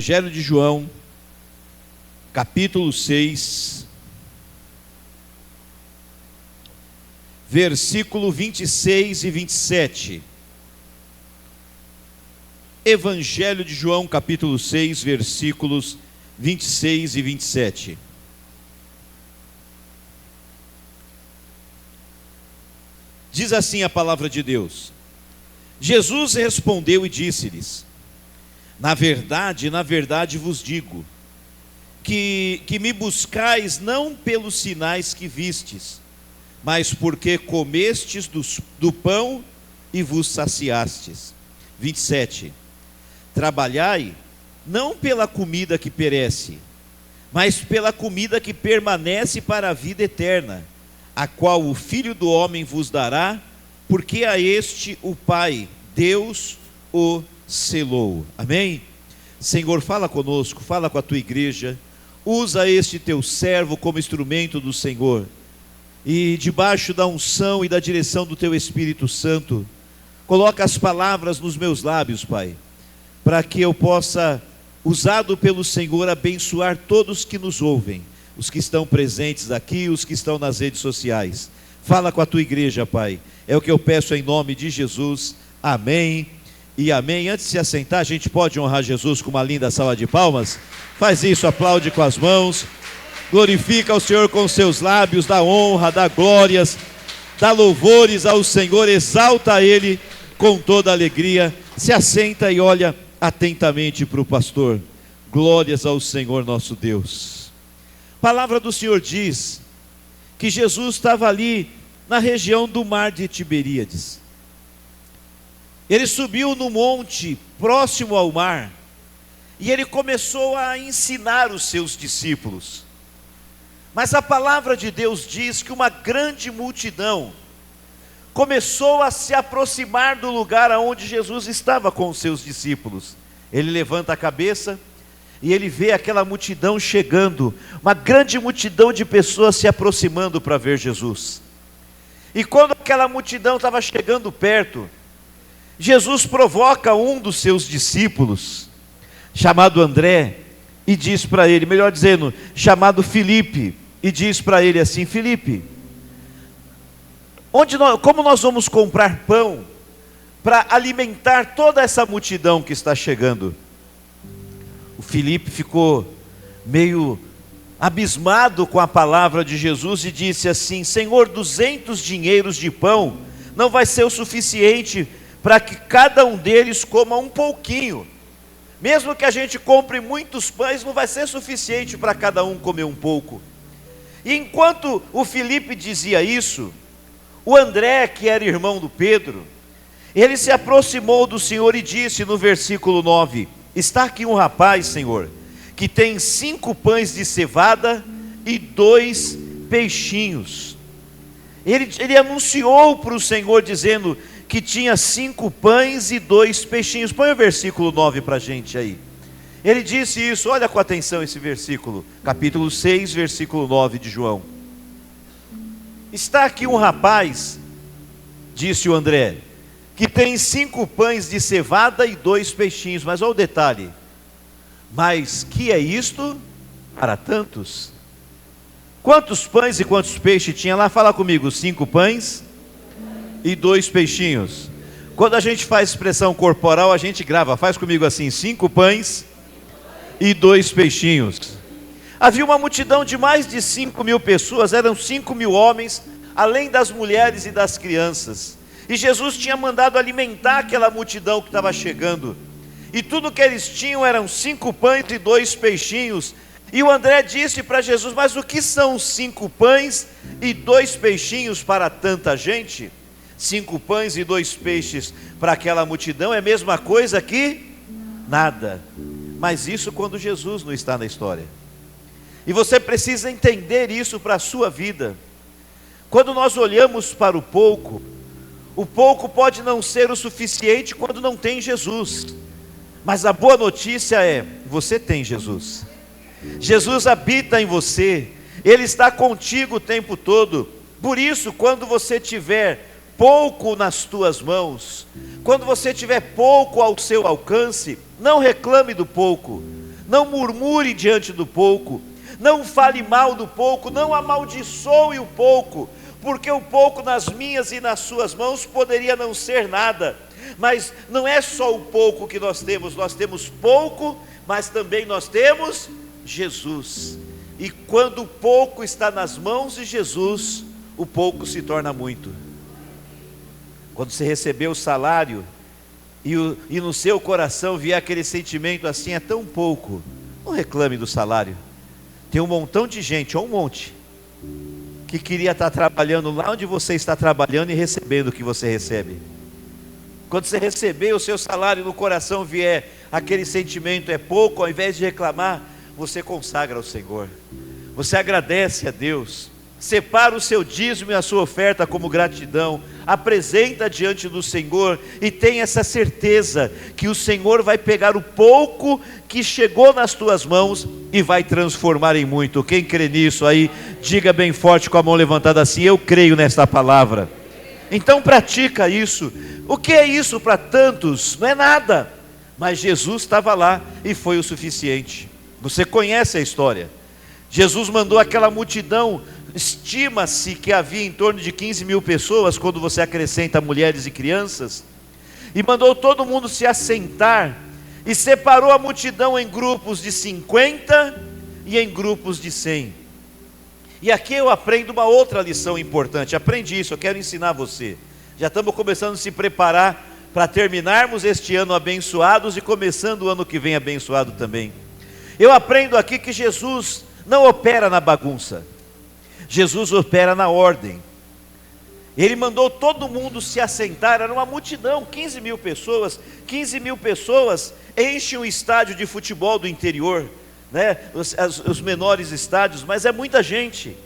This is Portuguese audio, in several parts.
Evangelho de João, capítulo 6, versículo 26 e 27. Evangelho de João, capítulo 6, versículos 26 e 27. Diz assim a palavra de Deus: Jesus respondeu e disse-lhes: na verdade vos digo, que me buscais não pelos sinais que vistes, mas porque comestes do pão e vos saciastes. 27. Trabalhai não pela comida que perece, mas pela comida que permanece para a vida eterna, a qual o Filho do Homem vos dará, porque a este o Pai, Deus, o selou. Amém? Senhor, fala conosco, fala com a tua igreja, usa este teu servo como instrumento do Senhor, e debaixo da unção e da direção do teu Espírito Santo, coloca as palavras nos meus lábios, Pai, para que eu possa, usado pelo Senhor, abençoar todos que nos ouvem, os que estão presentes aqui, os que estão nas redes sociais. Fala com a tua igreja, Pai, é o que eu peço em nome de Jesus. Amém e amém. Antes de se assentar, a gente pode honrar Jesus com uma linda salva de palmas? Faz isso, aplaude com as mãos, glorifica o Senhor com os seus lábios, dá honra, dá glórias, dá louvores ao Senhor, exalta a Ele com toda alegria. Se assenta e olha atentamente para o pastor. Glórias ao Senhor nosso Deus. A palavra do Senhor diz que Jesus estava ali na região do mar de Tiberíades. Ele subiu no monte próximo ao mar e ele começou a ensinar os seus discípulos. Mas a palavra de Deus diz que uma grande multidão começou a se aproximar do lugar onde Jesus estava com os seus discípulos. Ele levanta a cabeça e ele vê aquela multidão chegando, uma grande multidão de pessoas se aproximando para ver Jesus. E quando aquela multidão estava chegando perto, Jesus provoca um dos seus discípulos, chamado André, e diz para ele, melhor dizendo, chamado Filipe, e diz para ele assim: Filipe, como nós vamos comprar pão para alimentar toda essa multidão que está chegando? O Filipe ficou meio abismado com a palavra de Jesus e disse assim: Senhor, 200 dinheiros de pão não vai ser o suficiente para que cada um deles coma um pouquinho. Mesmo que a gente compre muitos pães, não vai ser suficiente para cada um comer um pouco. E enquanto o Filipe dizia isso, o André, que era irmão do Pedro, ele se aproximou do Senhor e disse no versículo 9: está aqui um rapaz, Senhor, que tem 5 pães de cevada e 2 peixinhos. Ele anunciou para o Senhor dizendo que tinha 5 pães e 2 peixinhos. Põe o versículo 9 para a gente aí. Ele disse isso, olha com atenção esse versículo, capítulo 6, versículo 9 de João. Está aqui um rapaz, disse o André, que tem 5 pães de cevada e 2 peixinhos. Mas olha o detalhe: mas que é isto para tantos? Quantos pães e quantos peixes tinha lá? Fala comigo. 5 pães e 2 peixinhos. Quando a gente faz expressão corporal, a gente grava, faz comigo assim: 5 pães e 2 peixinhos. Havia uma multidão de mais de 5.000 pessoas, eram 5.000 homens, além das mulheres e das crianças. E Jesus tinha mandado alimentar aquela multidão que estava chegando. E tudo que eles tinham eram 5 pães e 2 peixinhos. E o André disse para Jesus: mas o que são 5 pães e 2 peixinhos para tanta gente? 5 pães e 2 peixes para aquela multidão é a mesma coisa que nada. Mas isso quando Jesus não está na história. E você precisa entender isso para a sua vida. Quando nós olhamos para o pouco pode não ser o suficiente quando não tem Jesus. Mas a boa notícia é: você tem Jesus. Jesus habita em você, Ele está contigo o tempo todo. Por isso, quando você tiver pouco nas tuas mãos, quando você tiver pouco ao seu alcance, não reclame do pouco, não murmure diante do pouco, não fale mal do pouco, não amaldiçoe o pouco, porque o pouco nas minhas e nas suas mãos poderia não ser nada. Mas não é só o pouco que nós temos pouco, mas também nós temos Jesus. E quando o pouco está nas mãos de Jesus, o pouco se torna muito. Quando você receber o salário e no seu coração vier aquele sentimento assim, é tão pouco, não reclame do salário. Tem um montão de gente, ou um monte, que queria estar trabalhando lá onde você está trabalhando e recebendo o que você recebe. Quando você receber o seu salário, no coração vier aquele sentimento, é pouco, ao invés de reclamar, você consagra ao Senhor, você agradece a Deus, separa o seu dízimo e a sua oferta como gratidão, apresenta diante do Senhor e tem essa certeza que o Senhor vai pegar o pouco que chegou nas tuas mãos e vai transformar em muito. Quem crê nisso aí, diga bem forte com a mão levantada assim: eu creio nesta palavra. Então pratica isso. O que é isso para tantos? Não é nada, mas Jesus estava lá e foi o suficiente. Você conhece a história. Jesus mandou aquela multidão, estima-se que havia em torno de 15 mil pessoas, quando você acrescenta mulheres e crianças, e mandou todo mundo se assentar, e separou a multidão em grupos de 50 e em grupos de 100. E aqui eu aprendo uma outra lição importante. Aprende isso, eu quero ensinar você. Já estamos começando a se preparar para terminarmos este ano abençoados e começando o ano que vem abençoado também. Eu aprendo aqui que Jesus não opera na bagunça, Jesus opera na ordem. Ele mandou todo mundo se assentar, era uma multidão, 15 mil pessoas. 15 mil pessoas enchem um estádio de futebol do interior, né? Os menores estádios, mas é muita gente.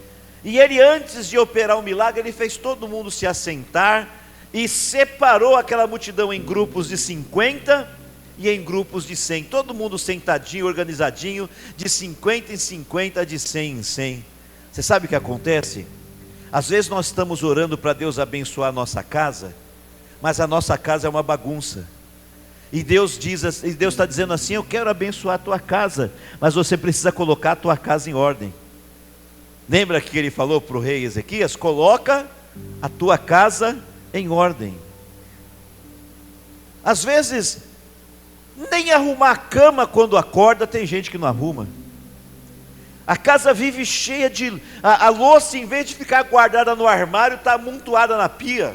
E ele, antes de operar o milagre, ele fez todo mundo se assentar e separou aquela multidão em grupos de 50 e em grupos de 100, todo mundo sentadinho, organizadinho, de 50 em 50, de 100 em 100. Você sabe o que acontece? Às vezes nós estamos orando para Deus abençoar a nossa casa, mas a nossa casa é uma bagunça. E Deus está dizendo assim: eu quero abençoar a tua casa, mas você precisa colocar a tua casa em ordem. Lembra que ele falou para o rei Ezequias? Coloca a tua casa em ordem. Às vezes, nem arrumar a cama quando acorda, tem gente que não arruma. A casa vive cheia de... A louça, em vez de ficar guardada no armário, está amontoada na pia.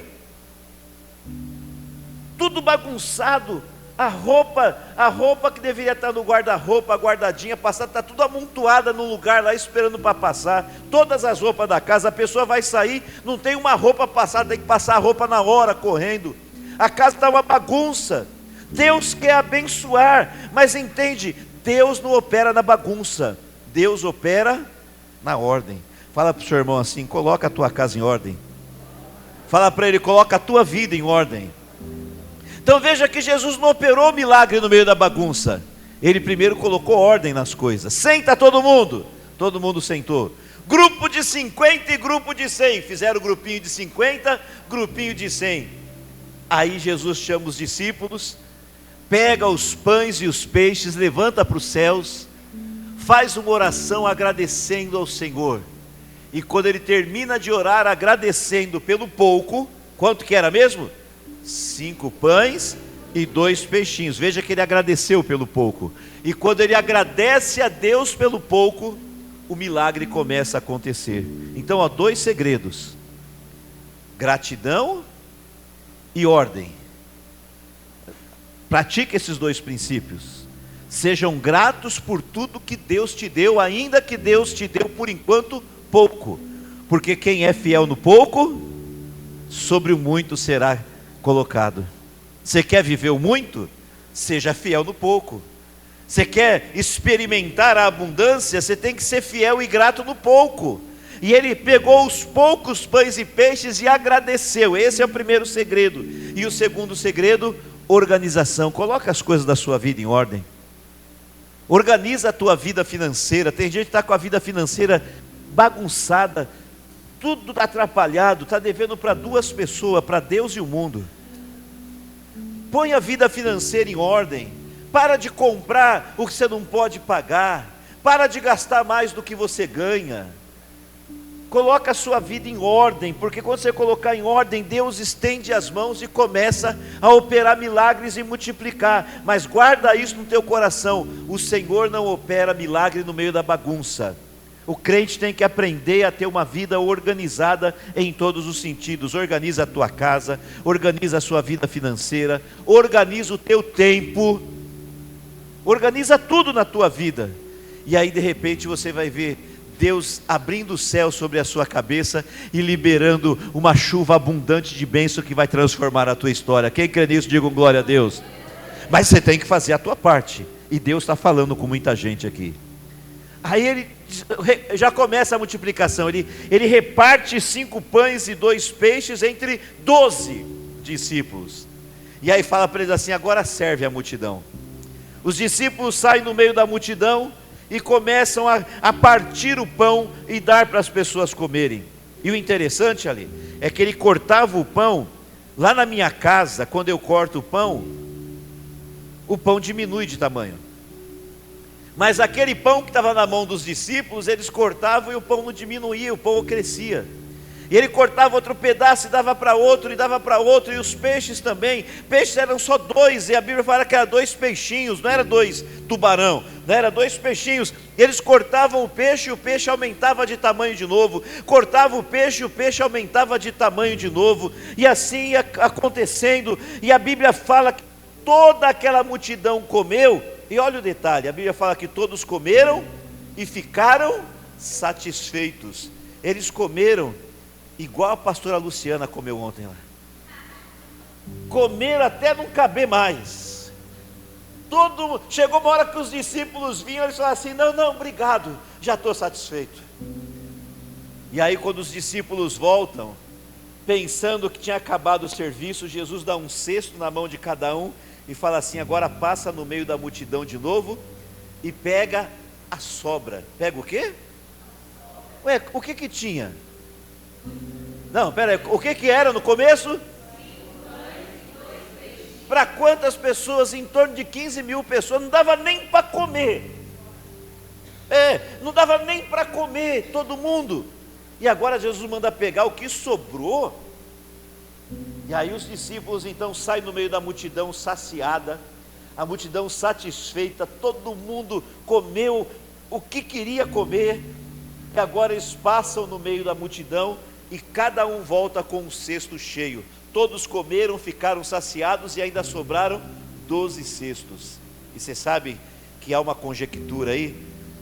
Tudo bagunçado. A roupa que deveria estar no guarda-roupa, guardadinha, passada, está tudo amontoada no lugar lá, esperando para passar. Todas as roupas da casa, a pessoa vai sair, não tem uma roupa passada, tem que passar a roupa na hora, correndo. A casa está uma bagunça. Deus quer abençoar, mas entende, Deus não opera na bagunça, Deus opera na ordem. Fala para o seu irmão assim: coloca a tua casa em ordem. Fala para ele: coloca a tua vida em ordem. Então veja que Jesus não operou milagre no meio da bagunça. Ele primeiro colocou ordem nas coisas. Senta todo mundo sentou. Grupo de 50 e grupo de 100, fizeram grupinho de 50, grupinho de 100. Aí Jesus chama os discípulos, pega os pães e os peixes, levanta para os céus, faz uma oração agradecendo ao Senhor. E quando ele termina de orar agradecendo pelo pouco, quanto que era mesmo? 5 pães e 2 peixinhos. Veja que ele agradeceu pelo pouco. E quando ele agradece a Deus pelo pouco, o milagre começa a acontecer. Então há 2 segredos: gratidão e ordem. Pratique esses 2 princípios. Sejam gratos por tudo que Deus te deu, ainda que Deus te deu por enquanto pouco, porque quem é fiel no pouco, sobre o muito será colocado. Você quer viver o muito? Seja fiel no pouco. Você quer experimentar a abundância? Você tem que ser fiel e grato no pouco. E ele pegou os poucos pães e peixes e agradeceu. Esse é o primeiro segredo. E o segundo segredo: organização. Coloca as coisas da sua vida em ordem. Organiza a tua vida financeira. Tem gente que está com a vida financeira bagunçada, tudo atrapalhado, está devendo para 2 pessoas, para Deus e o mundo. Põe a vida financeira em ordem. Para de comprar o que você não pode pagar. Para de gastar mais do que você ganha. Coloca a sua vida em ordem, porque quando você colocar em ordem, Deus estende as mãos e começa a operar milagres e multiplicar. Mas guarda isso no teu coração: o Senhor não opera milagre no meio da bagunça. O crente tem que aprender a ter uma vida organizada em todos os sentidos. Organiza a tua casa, organiza a sua vida financeira, organiza o teu tempo, organiza tudo na tua vida. E aí de repente você vai ver Deus abrindo o céu sobre a sua cabeça e liberando uma chuva abundante de bênção que vai transformar a tua história. Quem crê nisso, digam glória a Deus. Mas você tem que fazer a tua parte, e Deus está falando com muita gente aqui. Aí ele já começa a multiplicação, ele reparte 5 pães e 2 peixes entre 12 discípulos, e aí fala para eles assim: agora serve a multidão. Os discípulos saem no meio da multidão e começam a partir o pão e dar para as pessoas comerem. E o interessante ali é que ele cortava o pão. Lá na minha casa, quando eu corto o pão diminui de tamanho. Mas aquele pão que estava na mão dos discípulos, eles cortavam e o pão não diminuía, o pão crescia. E ele cortava outro pedaço e dava para outro, e os peixes também. Peixes eram só 2, e a Bíblia fala que era 2 peixinhos, não era 2 tubarão, não era 2 peixinhos. Eles cortavam o peixe e o peixe aumentava de tamanho de novo. Cortavam o peixe e o peixe aumentava de tamanho de novo. E assim ia acontecendo, e a Bíblia fala que toda aquela multidão comeu. E olha o detalhe, a Bíblia fala que todos comeram e ficaram satisfeitos. Eles comeram igual a pastora Luciana comeu ontem lá. Comeram até não caber mais. Chegou uma hora que os discípulos vinham, eles falaram assim: não, obrigado, já estou satisfeito. E aí quando os discípulos voltam, pensando que tinha acabado o serviço, Jesus dá um cesto na mão de cada um e fala assim: agora passa no meio da multidão de novo e pega a sobra. Pega o quê? Ué, o que tinha? Não, pera aí, o que era no começo? Para quantas pessoas? Em torno de 15.000 pessoas, não dava nem para comer. Não dava nem para comer todo mundo. E agora Jesus manda pegar o que sobrou. E aí os discípulos então saem no meio da multidão saciada, a multidão satisfeita, todo mundo comeu o que queria comer. E agora eles passam no meio da multidão e cada um volta com um cesto cheio. Todos comeram, ficaram saciados e ainda sobraram 12 cestos. E você sabe que há uma conjectura aí,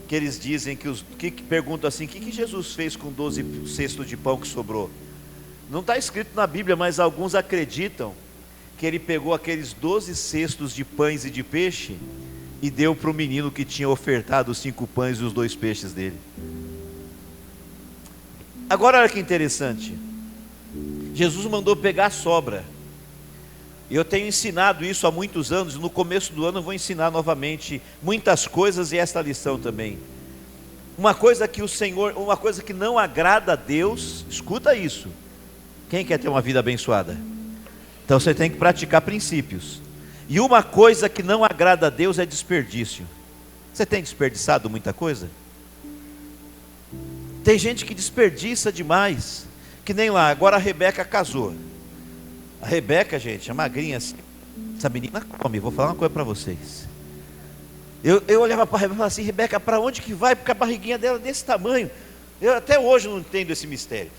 que eles dizem que perguntam assim: o que Jesus fez com 12 cestos de pão que sobrou? Não está escrito na Bíblia, mas alguns acreditam que ele pegou aqueles 12 cestos de pães e de peixe e deu para o menino que tinha ofertado os 5 pães e os 2 peixes dele. Agora olha que interessante, Jesus mandou pegar a sobra. Eu tenho ensinado isso há muitos anos, e no começo do ano eu vou ensinar novamente muitas coisas, e esta lição também. Uma coisa que não agrada a Deus, escuta isso. Quem quer ter uma vida abençoada? Então você tem que praticar princípios. E uma coisa que não agrada a Deus é desperdício. Você tem desperdiçado muita coisa? Tem gente que desperdiça demais. Que nem lá, agora a Rebeca casou. A Rebeca, gente, é magrinha assim. Essa menina come, vou falar uma coisa para vocês. Eu olhava para a Rebeca e falava assim: Rebeca, para onde que vai? Porque a barriguinha dela é desse tamanho. Eu até hoje não entendo esse mistério,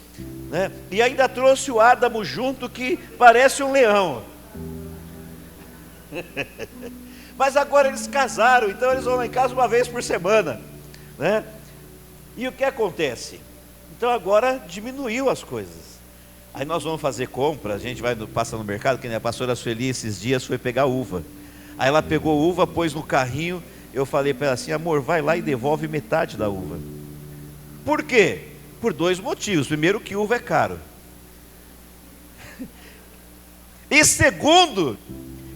né? E ainda trouxe o Adamo junto, que parece um leão. Mas agora eles casaram, então eles vão lá em casa uma vez por semana, né? E o que acontece? Então agora diminuiu as coisas. Aí nós vamos fazer compra, a gente passa no mercado, que nem a pastora Sueli esses dias foi pegar uva. Aí ela pegou uva, pôs no carrinho. Eu falei para ela assim: amor, vai lá e devolve metade da uva. Por quê? Por 2 motivos. Primeiro, que uva é caro. E segundo,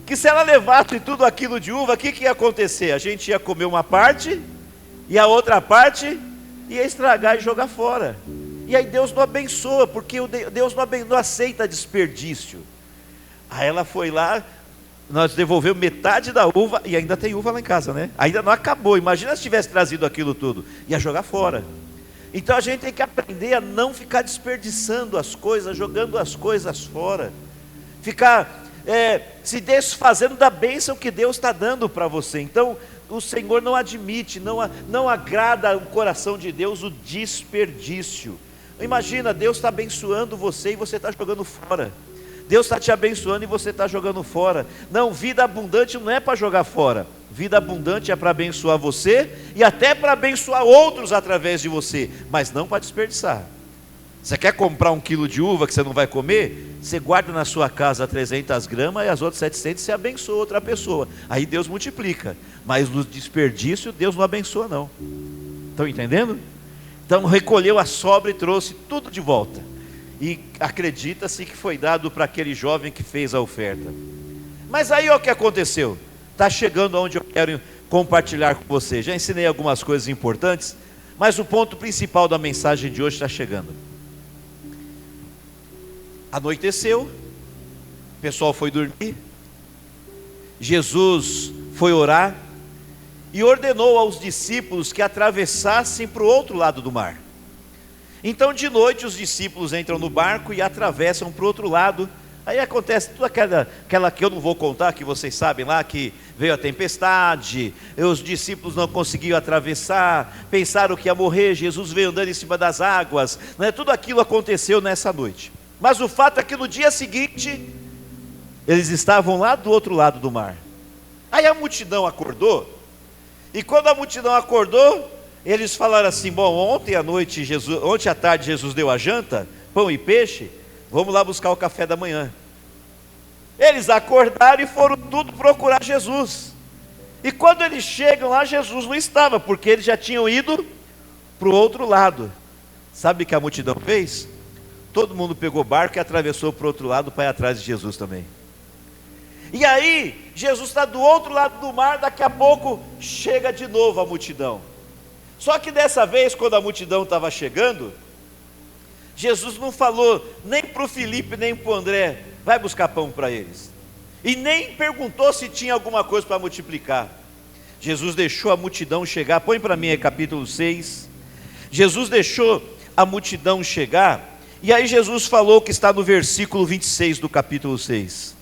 que se ela levasse tudo aquilo de uva, o que ia acontecer? A gente ia comer uma parte e a outra parte ia estragar e jogar fora. E aí Deus não abençoa, porque Deus não aceita desperdício. Aí ela foi lá, nós devolvemos metade da uva e ainda tem uva lá em casa, né? Ainda não acabou. Imagina se tivesse trazido aquilo tudo, ia jogar fora. Então a gente tem que aprender a não ficar desperdiçando as coisas, jogando as coisas fora, ficar se desfazendo da bênção que Deus está dando para você. Então o Senhor não admite, não agrada o coração de Deus o desperdício. Imagina, Deus está abençoando você e você está jogando fora. Deus está te abençoando e você está jogando fora. Não, vida abundante não é para jogar fora. Vida abundante é para abençoar você e até para abençoar outros através de você, mas não para desperdiçar. Você quer comprar 1 quilo de uva que você não vai comer? Você guarda na sua casa 300 gramas e as outras 700 você abençoa outra pessoa. Aí Deus multiplica. Mas no desperdício Deus não abençoa não. Estão entendendo? Então recolheu a sobra e trouxe tudo de volta. E acredita-se que foi dado para aquele jovem que fez a oferta. Mas aí o que aconteceu? Está chegando onde eu quero compartilhar com você. Já ensinei algumas coisas importantes, mas o ponto principal da mensagem de hoje está chegando. Anoiteceu, o pessoal foi dormir, Jesus foi orar e ordenou aos discípulos que atravessassem para o outro lado do mar. Então de noite os discípulos entram no barco e atravessam para o outro lado. Aí acontece tudo aquela que eu não vou contar, que vocês sabem lá, que veio a tempestade, os discípulos não conseguiam atravessar, pensaram que ia morrer, Jesus veio andando em cima das águas, né? Tudo aquilo aconteceu nessa noite. Mas o fato é que no dia seguinte, eles estavam lá do outro lado do mar. Aí a multidão acordou, e quando a multidão acordou, eles falaram assim: bom, ontem à tarde Jesus deu a janta, pão e peixe, vamos lá buscar o café da manhã. Eles acordaram e foram tudo procurar Jesus. E quando eles chegam lá, Jesus não estava, porque eles já tinham ido para o outro lado. Sabe o que a multidão fez? Todo mundo pegou o barco e atravessou para o outro lado para ir atrás de Jesus também. E aí, Jesus está do outro lado do mar, daqui a pouco chega de novo a multidão. Só que dessa vez, quando a multidão estava chegando, Jesus não falou nem para o Filipe, nem para o André, vai buscar pão para eles. E nem perguntou se tinha alguma coisa para multiplicar. Jesus deixou a multidão chegar, põe para mim aí capítulo 6. Jesus deixou a multidão chegar, e aí Jesus falou que está no versículo 26 do capítulo 6.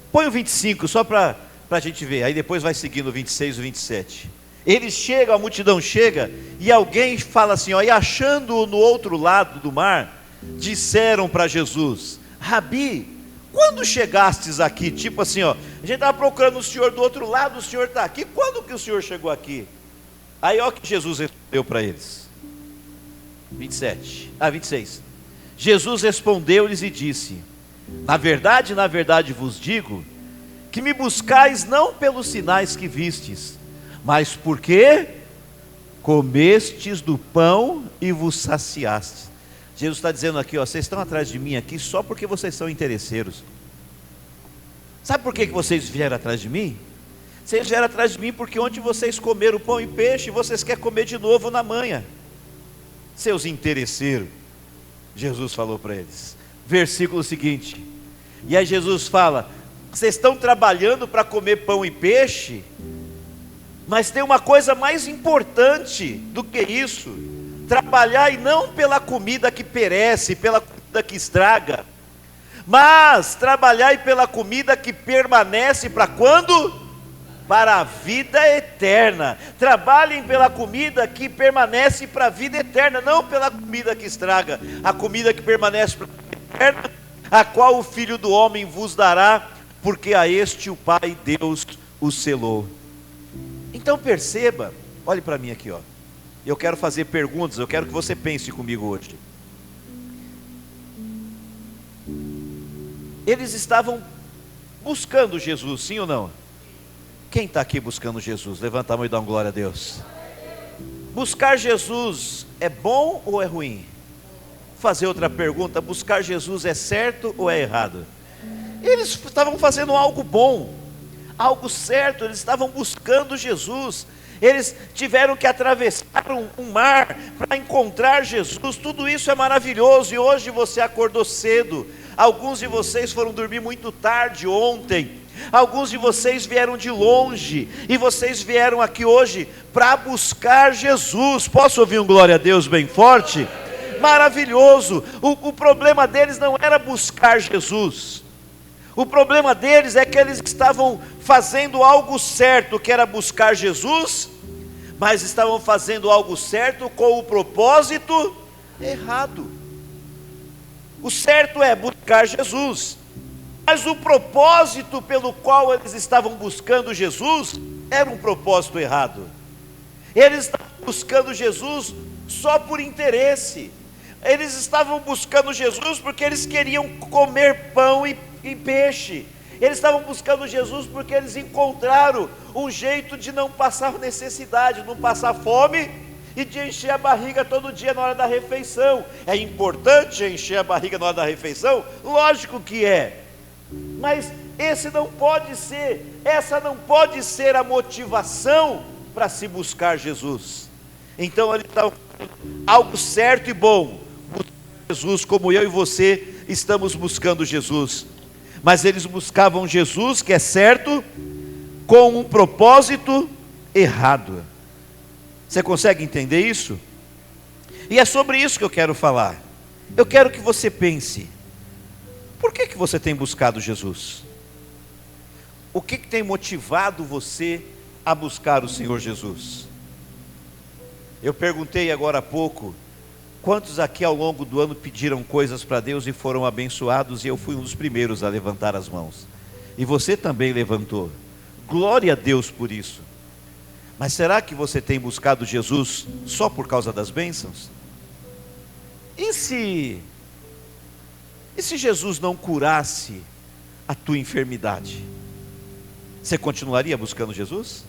Põe o 25, só para a gente ver, aí depois vai seguindo o 26 e o 27. Eles chegam, a multidão chega, e alguém fala assim, ó, e achando-o no outro lado do mar, disseram para Jesus: Rabi, quando chegastes aqui? Tipo assim, ó, a gente estava procurando o Senhor do outro lado, o Senhor está aqui, quando que o Senhor chegou aqui? Aí ó que Jesus respondeu para eles, 26. Jesus respondeu-lhes e disse: na verdade vos digo, que me buscais não pelos sinais que vistes, mas porque comestes do pão e vos saciastes. Jesus está dizendo aqui, ó, vocês estão atrás de mim aqui só porque vocês são interesseiros. Sabe por que vocês vieram atrás de mim? Vocês vieram atrás de mim porque ontem vocês comeram pão e peixe, vocês querem comer de novo na manhã. Seus interesseiros, Jesus falou para eles. Versículo seguinte, e aí Jesus fala: vocês estão trabalhando para comer pão e peixe, mas tem uma coisa mais importante do que isso: trabalhar e não pela comida que perece, pela comida que estraga, mas trabalhar e pela comida que permanece para quando? Para a vida eterna. Trabalhem pela comida que permanece para a vida eterna, não pela comida que estraga, a comida que permanece para a vida eterna, a qual o Filho do Homem vos dará, porque a este o Pai Deus o selou. Então perceba, olhe para mim aqui, ó. Eu quero fazer perguntas, eu quero que você pense comigo hoje. Eles estavam buscando Jesus, sim ou não? Quem está aqui buscando Jesus? Levanta a mão e dá uma glória a Deus. Buscar Jesus é bom ou é ruim? Vou fazer outra pergunta: buscar Jesus é certo ou é errado? Eles estavam fazendo algo bom, algo certo, eles estavam buscando Jesus. Eles tiveram que atravessar um mar para encontrar Jesus. Tudo isso é maravilhoso. E hoje você acordou cedo. Alguns de vocês foram dormir muito tarde ontem. Alguns de vocês vieram de longe. E vocês vieram aqui hoje para buscar Jesus. Posso ouvir um glória a Deus bem forte? Maravilhoso. O problema deles não era buscar Jesus. O problema deles é que eles estavam fazendo algo certo, que era buscar Jesus, mas estavam fazendo algo certo com o propósito errado. O certo é buscar Jesus, mas o propósito pelo qual eles estavam buscando Jesus era um propósito errado. Eles estavam buscando Jesus só por interesse. Eles estavam buscando Jesus porque eles queriam comer pão e peixe. Eles estavam buscando Jesus porque eles encontraram um jeito de não passar necessidade, não passar fome e de encher a barriga todo dia na hora da refeição. É importante encher a barriga na hora da refeição? Lógico que é. Mas essa não pode ser a motivação para se buscar Jesus. Então eles estavam fazendo algo certo e bom, buscar Jesus, como eu e você estamos buscando Jesus. Mas eles buscavam Jesus, que é certo, com um propósito errado. Você consegue entender isso? E é sobre isso que eu quero falar. Eu quero que você pense: por que você tem buscado Jesus? O que tem motivado você a buscar o Senhor Jesus? Eu perguntei agora há pouco, quantos aqui ao longo do ano pediram coisas para Deus e foram abençoados? E eu fui um dos primeiros a levantar as mãos. E você também levantou. Glória a Deus por isso. Mas será que você tem buscado Jesus só por causa das bênçãos? E se Jesus não curasse a tua enfermidade? Você continuaria buscando Jesus?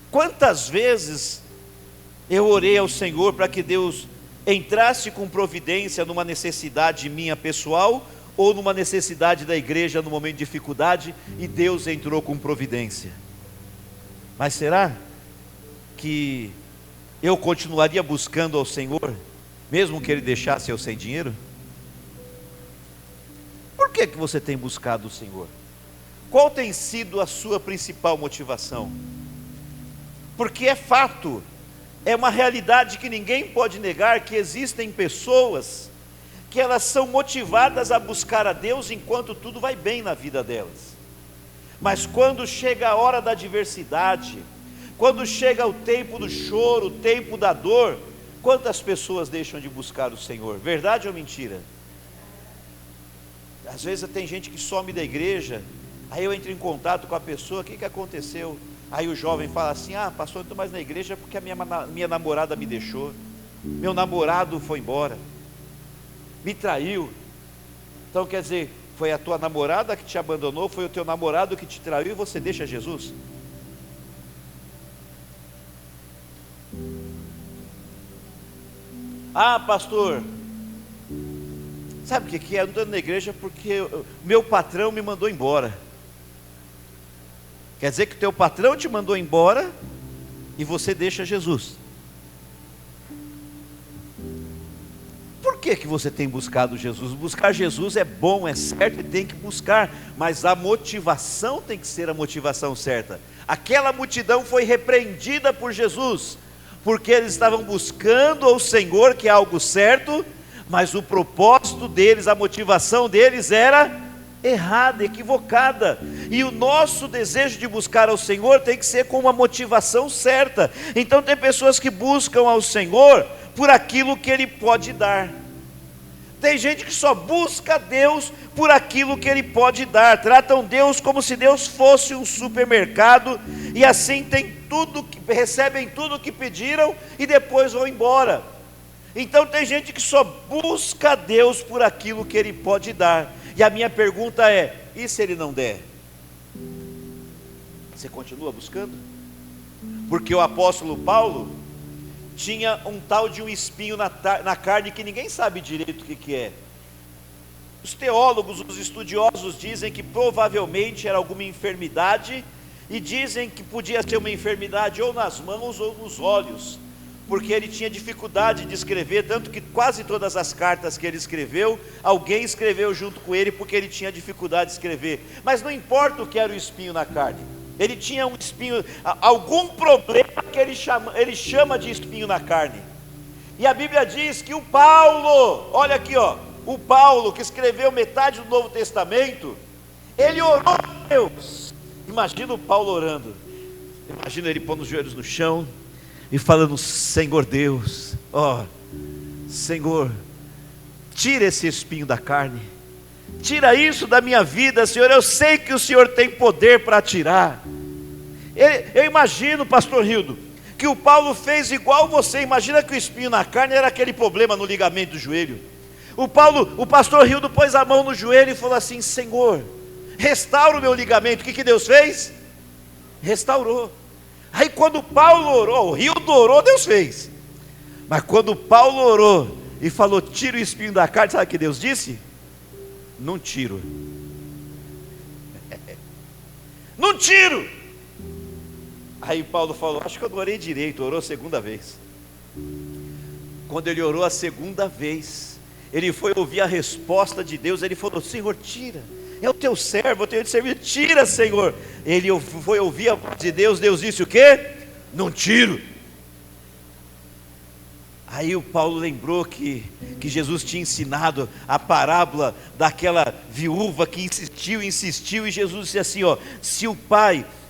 Quantas vezes eu orei ao Senhor para que Deus entrasse com providência numa necessidade minha pessoal, ou numa necessidade da igreja no momento de dificuldade, e Deus entrou com providência. Mas será que eu continuaria buscando ao Senhor, mesmo que Ele deixasse eu sem dinheiro? Por que você tem buscado o Senhor? Qual tem sido a sua principal motivação? Porque é fato, é uma realidade que ninguém pode negar, que existem pessoas que elas são motivadas a buscar a Deus enquanto tudo vai bem na vida delas. Mas quando chega a hora da adversidade, quando chega o tempo do choro, o tempo da dor, quantas pessoas deixam de buscar o Senhor? Verdade ou mentira? Às vezes tem gente que some da igreja, aí eu entro em contato com a pessoa: o que aconteceu? Aí o jovem fala assim: pastor, eu não estou mais na igreja porque a minha namorada me deixou, meu namorado foi embora, me traiu. Então quer dizer, foi a tua namorada que te abandonou, foi o teu namorado que te traiu e você deixa Jesus? Pastor, sabe o que é? Eu não estou na igreja porque meu patrão me mandou embora. Quer dizer que o teu patrão te mandou embora e você deixa Jesus. Por que você tem buscado Jesus? Buscar Jesus é bom, é certo e tem que buscar, mas a motivação tem que ser a motivação certa. Aquela multidão foi repreendida por Jesus, porque eles estavam buscando ao Senhor, que é algo certo, mas o propósito deles, a motivação deles era errada, equivocada. E o nosso desejo de buscar ao Senhor tem que ser com uma motivação certa. Então tem pessoas que buscam ao Senhor por aquilo que Ele pode dar. Tem gente que só busca Deus por aquilo que Ele pode dar. Tratam Deus como se Deus fosse um supermercado, e assim recebem tudo o que pediram e depois vão embora. Então tem gente que só busca Deus por aquilo que Ele pode dar. E a minha pergunta é: e se Ele não der? Você continua buscando? Porque o apóstolo Paulo tinha um tal de um espinho na carne que ninguém sabe direito o que é. Os teólogos, os estudiosos dizem que provavelmente era alguma enfermidade, e dizem que podia ser uma enfermidade ou nas mãos ou nos olhos, porque ele tinha dificuldade de escrever, tanto que quase todas as cartas que ele escreveu, alguém escreveu junto com ele, porque ele tinha dificuldade de escrever. Mas não importa o que era o espinho na carne, ele tinha um espinho, algum problema que ele chama de espinho na carne. E a Bíblia diz que o Paulo, olha aqui, o Paulo que escreveu metade do Novo Testamento, ele orou a Deus. Imagina o Paulo orando, imagina ele pondo os joelhos no chão e falando: Senhor Deus, Senhor, tira esse espinho da carne, tira isso da minha vida, Senhor, eu sei que o Senhor tem poder para tirar. Eu imagino, pastor Hildo, que o Paulo fez igual você. Imagina que o espinho na carne era aquele problema no ligamento do joelho. O pastor Hildo pôs a mão no joelho e falou assim: Senhor, restaura o meu ligamento. O que Deus fez? Restaurou. Aí quando Paulo orou, o Hildo orou, Deus fez. Mas quando Paulo orou e falou: tira o espinho da carne, sabe o que Deus disse? Não tiro. Não tiro. Aí Paulo falou: acho que eu não orei direito. Orou a segunda vez. Quando ele orou a segunda vez, ele foi ouvir a resposta de Deus. Ele falou: Senhor, tira, é o teu servo, eu tenho de servir, tira, Senhor. Ele foi ouvir a voz de Deus. Deus disse o quê? Não tiro. Aí o Paulo lembrou que Jesus tinha ensinado a parábola daquela viúva que insistiu, e Jesus disse assim: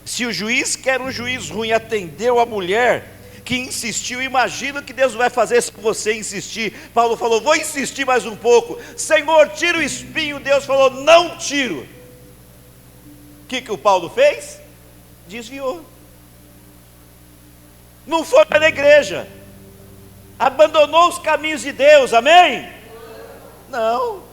se o juiz, que era um juiz ruim, atendeu a mulher que insistiu, imagina o que Deus vai fazer se você insistir. Paulo falou: vou insistir mais um pouco. Senhor, tira o espinho. Deus falou: não tiro. O que o Paulo fez? Desviou. Não foi para a igreja, abandonou os caminhos de Deus, amém? Não.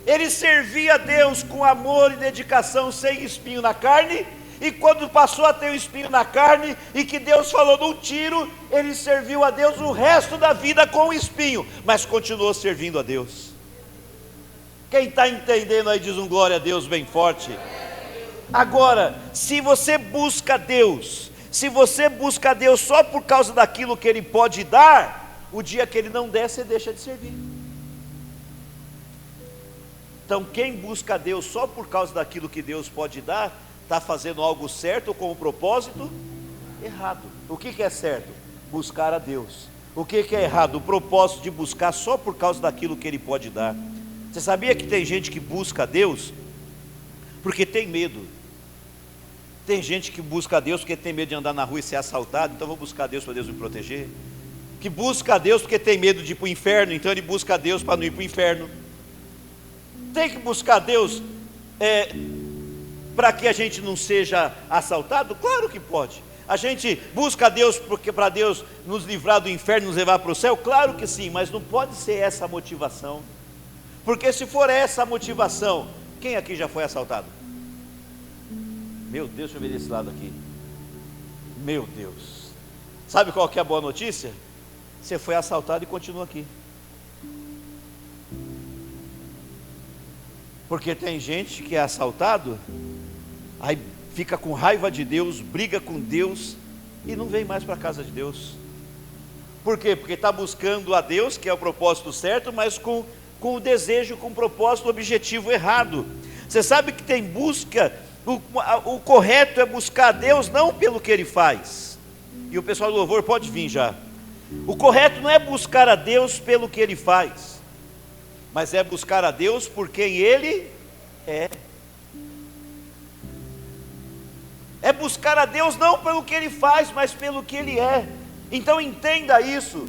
Ele servia a Deus com amor e dedicação, sem espinho na carne. E quando passou a ter o espinho na carne, e que Deus falou: não tiro, ele serviu a Deus o resto da vida com o espinho, mas continuou servindo a Deus. Quem está entendendo aí diz um glória a Deus bem forte. Agora, se você busca Deus só por causa daquilo que Ele pode dar, o dia que Ele não der, você deixa de servir. Então quem busca Deus só por causa daquilo que Deus pode dar, está fazendo algo certo com o propósito errado. O que é certo? Buscar a Deus. O que é errado? O propósito de buscar só por causa daquilo que Ele pode dar. Você sabia que tem gente que busca a Deus porque tem medo? Tem gente que busca a Deus porque tem medo de andar na rua e ser assaltado, então vou buscar a Deus para Deus me proteger. Que busca a Deus porque tem medo de ir para o inferno, então ele busca a Deus para não ir para o inferno. Tem que buscar a Deus para que a gente não seja assaltado? Claro que pode. A gente busca a Deus porque para Deus nos livrar do inferno e nos levar para o céu? Claro que sim, mas não pode ser essa a motivação. Porque se for essa a motivação, quem aqui já foi assaltado? Meu Deus, deixa eu ver desse lado aqui. Meu Deus. Sabe qual que é a boa notícia? Você foi assaltado e continua aqui. Porque tem gente que é assaltado, aí fica com raiva de Deus, briga com Deus e não vem mais para a casa de Deus. Por quê? Porque está buscando a Deus, que é o propósito certo, mas com o desejo, com o propósito, o objetivo errado. Você sabe que tem busca, o correto é buscar a Deus não pelo que Ele faz. E o pessoal do louvor pode vir já. O correto não é buscar a Deus pelo que Ele faz, mas é buscar a Deus por quem Ele é. É buscar a Deus não pelo que Ele faz, mas pelo que Ele é. Então entenda isso.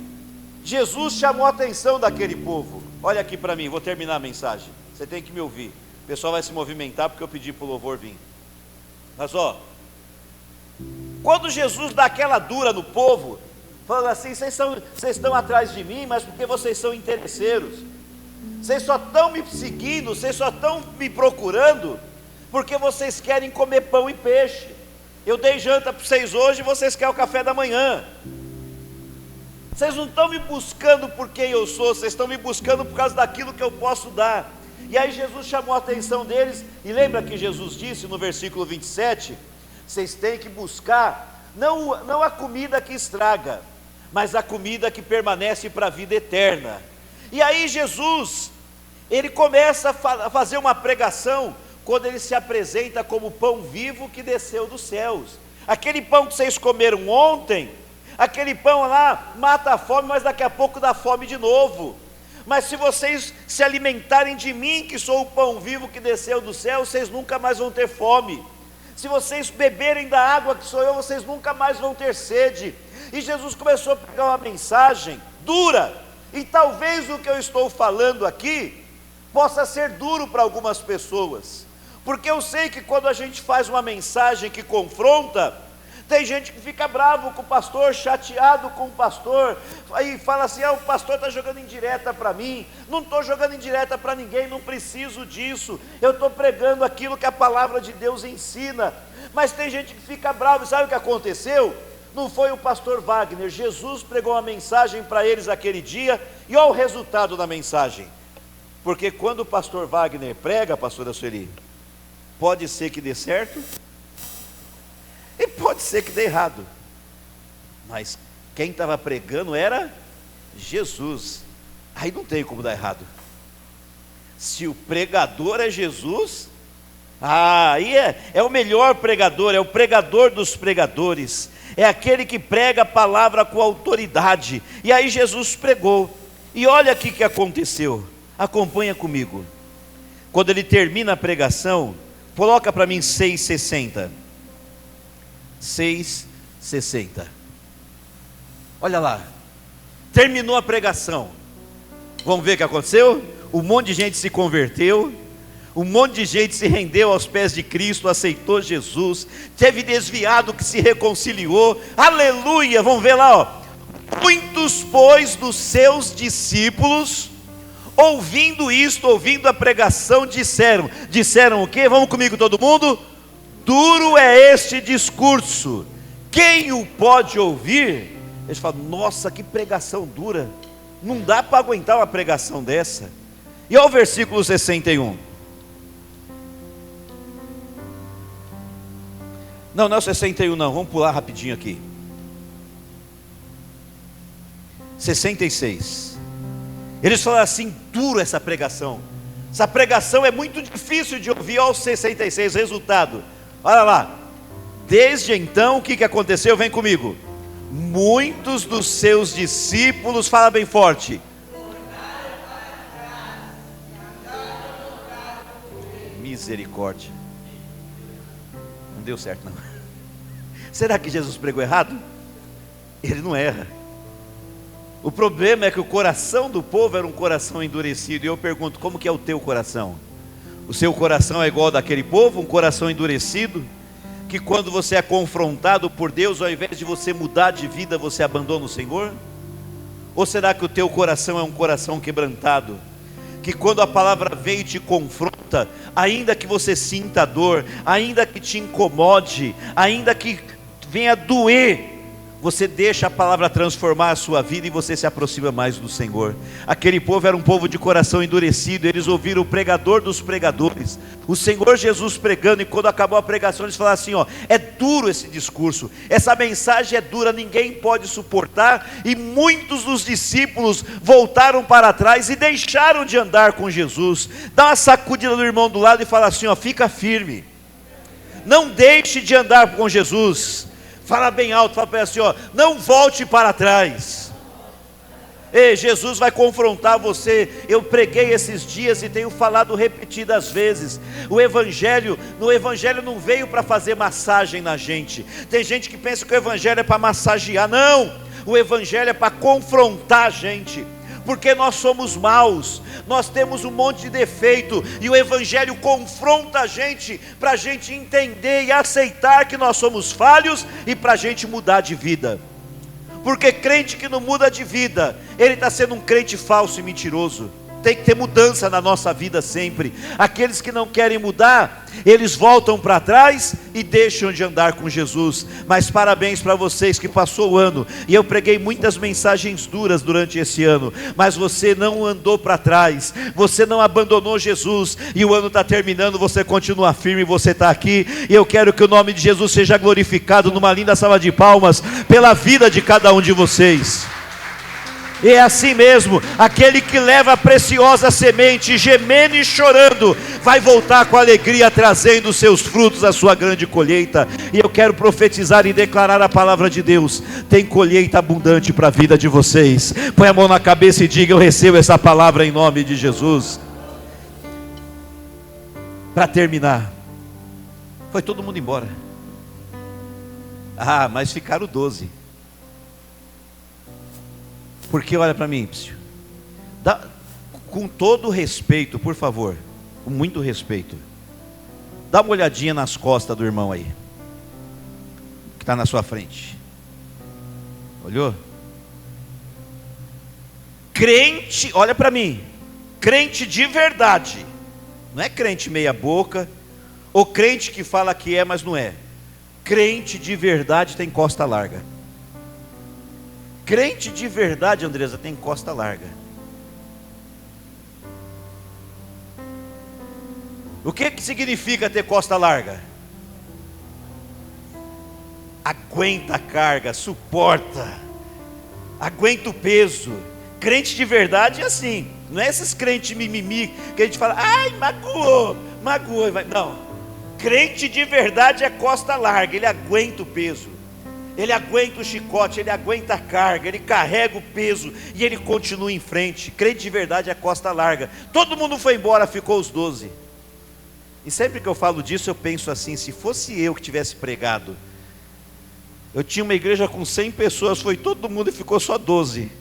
Jesus chamou a atenção daquele povo. Olha aqui para mim, vou terminar a mensagem. Você tem que me ouvir. O pessoal vai se movimentar porque eu pedi para o louvor vir. Mas quando Jesus dá aquela dura no povo, falando assim: vocês estão atrás de mim, mas porque vocês são interesseiros. Vocês só estão me seguindo, vocês só estão me procurando porque vocês querem comer pão e peixe. Eu dei janta para vocês hoje e vocês querem o café da manhã. Vocês não estão me buscando por quem eu sou, vocês estão me buscando por causa daquilo que eu posso dar. E aí Jesus chamou a atenção deles, e lembra que Jesus disse no versículo 27, vocês têm que buscar, não a comida que estraga, mas a comida que permanece para a vida eterna. E aí Jesus, ele começa a fazer uma pregação, quando ele se apresenta como pão vivo que desceu dos céus. Aquele pão que vocês comeram ontem, aquele pão lá mata a fome, mas daqui a pouco dá fome de novo. Mas se vocês se alimentarem de mim, que sou o pão vivo que desceu do céu, vocês nunca mais vão ter fome. Se vocês beberem da água que sou eu, vocês nunca mais vão ter sede. E Jesus começou a pregar uma mensagem dura, e talvez o que eu estou falando aqui possa ser duro para algumas pessoas, porque eu sei que quando a gente faz uma mensagem que confronta, tem gente que fica bravo com o pastor, chateado com o pastor, aí fala assim, o pastor está jogando indireta para mim. Não estou jogando indireta para ninguém, não preciso disso, eu estou pregando aquilo que a palavra de Deus ensina. Mas tem gente que fica bravo, e sabe o que aconteceu? Não foi o pastor Wagner, Jesus pregou uma mensagem para eles aquele dia, e olha o resultado da mensagem. Porque quando o pastor Wagner prega, pastora Sueli, pode ser que dê certo, e pode ser que dê errado, mas quem estava pregando era Jesus, aí não tem como dar errado. Se o pregador é Jesus, aí é o melhor pregador, é o pregador dos pregadores, é aquele que prega a palavra com autoridade. E aí Jesus pregou, e olha aqui o que aconteceu, acompanha comigo. Quando ele termina a pregação, coloca para mim 6,60. 6,60. Olha lá, terminou a pregação, vamos ver o que aconteceu? Um monte de gente se converteu, um monte de gente se rendeu aos pés de Cristo, aceitou Jesus, teve desviado que se reconciliou, aleluia, vamos ver lá, ó. Muitos, pois, dos seus discípulos, ouvindo isto, ouvindo a pregação, disseram o quê? Vamos comigo todo mundo? Duro é este discurso, quem o pode ouvir? Eles falam, nossa, que pregação dura, não dá para aguentar uma pregação dessa. E olha o versículo 61. Não é o 61 não, vamos pular rapidinho aqui. 66. Eles falaram assim, duro essa pregação é muito difícil de ouvir. Olha o 66, resultado, olha lá. Desde então, o que aconteceu? Vem comigo. Muitos dos seus discípulos, fala bem forte, misericórdia, não deu certo não. Será que Jesus pregou errado? Ele não erra. O problema é que o coração do povo era um coração endurecido. E eu pergunto, como que é o teu coração? O seu coração é igual ao daquele povo, um coração endurecido, que quando você é confrontado por Deus, ao invés de você mudar de vida, você abandona o Senhor? Ou será que o teu coração é um coração quebrantado, que quando a palavra vem e te confronta, ainda que você sinta dor, ainda que te incomode, ainda que venha doer, você deixa a palavra transformar a sua vida e você se aproxima mais do Senhor? Aquele povo era um povo de coração endurecido. Eles ouviram o pregador dos pregadores, o Senhor Jesus pregando, e quando acabou a pregação eles falaram assim, é duro esse discurso, essa mensagem é dura, ninguém pode suportar. E muitos dos discípulos voltaram para trás e deixaram de andar com Jesus. Dá uma sacudida no irmão do lado e fala assim, fica firme, não deixe de andar com Jesus. Fala bem alto, fala para ele assim, não volte para trás. Ei, Jesus vai confrontar você. Eu preguei esses dias e tenho falado repetidas vezes, no Evangelho não veio para fazer massagem na gente. Tem gente que pensa que o Evangelho é para massagear. Não, o Evangelho é para confrontar a gente, porque nós somos maus, nós temos um monte de defeito, e o Evangelho confronta a gente, para a gente entender e aceitar que nós somos falhos, e para a gente mudar de vida. Porque crente que não muda de vida, ele está sendo um crente falso e mentiroso. tem que ter mudança na nossa vida sempre. Aqueles que não querem mudar, eles voltam para trás e deixam de andar com Jesus. Mas parabéns para vocês que passou o ano, e eu preguei muitas mensagens duras durante esse ano, mas você não andou para trás, você não abandonou Jesus, e o ano está terminando, você continua firme, você está aqui, e eu quero que o nome de Jesus seja glorificado numa linda salva de palmas, pela vida de cada um de vocês. E é assim mesmo, aquele que leva a preciosa semente, gemendo e chorando, vai voltar com alegria, trazendo os seus frutos, a sua grande colheita. E eu quero profetizar e declarar a palavra de Deus: tem colheita abundante para a vida de vocês. Põe a mão na cabeça e diga: eu recebo essa palavra em nome de Jesus. Para terminar, foi todo mundo embora. Mas ficaram 12. Porque olha para mim, com todo respeito, por favor, com muito respeito, dá uma olhadinha nas costas do irmão aí, que está na sua frente. Olhou? Crente, olha para mim, crente de verdade, não é crente meia boca, ou crente que fala que é, mas não é. Crente de verdade tem costa larga. Crente de verdade, Andresa, tem costa larga. O que significa ter costa larga? Aguenta a carga, suporta, aguenta o peso. Crente de verdade é assim, não é esses crentes mimimi que a gente fala: ai, magoou, não. Crente de verdade é costa larga, ele aguenta o peso, ele aguenta o chicote, ele aguenta a carga, ele carrega o peso e ele continua em frente. Crente de verdade é costa larga. Todo mundo foi embora, ficou os 12. E sempre que eu falo disso, eu penso assim: se fosse eu que tivesse pregado, eu tinha uma igreja com 100 pessoas, foi todo mundo e ficou só 12.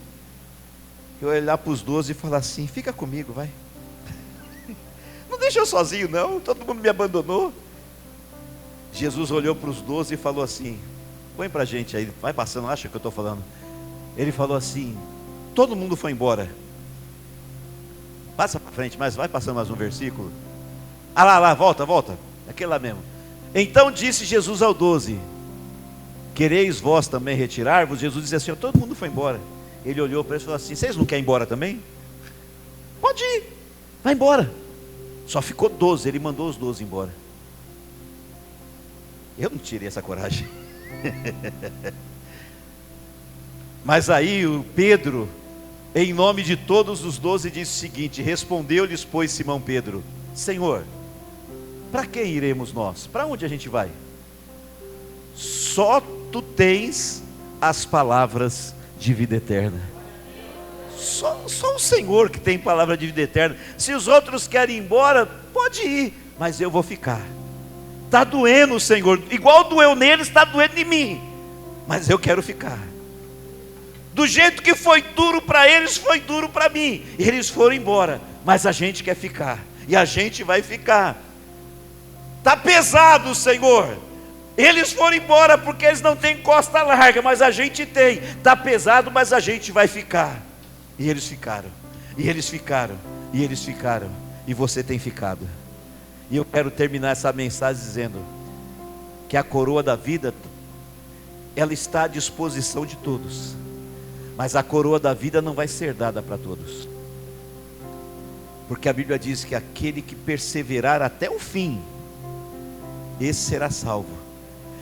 Eu ia olhar para os 12 e falar assim: fica comigo, vai. Não deixa eu sozinho não, todo mundo me abandonou. Jesus olhou para os 12 e falou assim: põe para a gente aí, vai passando, acha que eu estou falando. Ele falou assim: todo mundo foi embora. Passa para frente, mas vai passando mais um versículo. Lá, volta, aquele lá mesmo. Então disse Jesus ao 12: quereis vós também retirar-vos? Jesus disse assim: todo mundo foi embora. Ele olhou para eles e falou assim: vocês não querem ir embora também? Pode ir, vai embora. Só ficou 12, ele mandou os 12 embora. Eu não tirei essa coragem. Mas aí o Pedro, em nome de todos os 12, disse o seguinte: respondeu-lhes, pois, Simão Pedro: Senhor, para quem iremos nós? Para onde a gente vai? Só tu tens as palavras de vida eterna. Só o Senhor que tem palavra de vida eterna. Se os outros querem ir embora, pode ir, mas eu vou ficar. Está doendo, Senhor, igual doeu neles, está doendo em mim, mas eu quero ficar. Do jeito que foi duro para eles, foi duro para mim. Eles foram embora, mas a gente quer ficar, e a gente vai ficar. Está pesado, Senhor. Eles foram embora porque eles não têm costa larga, mas a gente tem. Está pesado, mas a gente vai ficar. E eles ficaram, e eles ficaram, e eles ficaram, e você tem ficado. E eu quero terminar essa mensagem dizendo que a coroa da vida, ela está à disposição de todos, mas a coroa da vida não vai ser dada para todos, porque a Bíblia diz que aquele que perseverar até o fim, esse será salvo.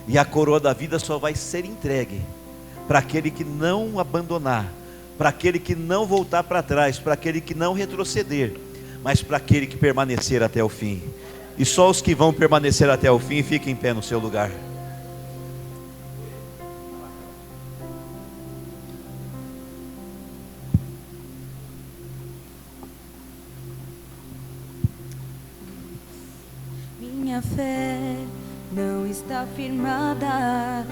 E a coroa da vida só vai ser entregue para aquele que não abandonar, para aquele que não voltar para trás, para aquele que não retroceder, mas para aquele que permanecer até o fim. E só os que vão permanecer até o fim, fiquem em pé no seu lugar. Minha fé não está firmada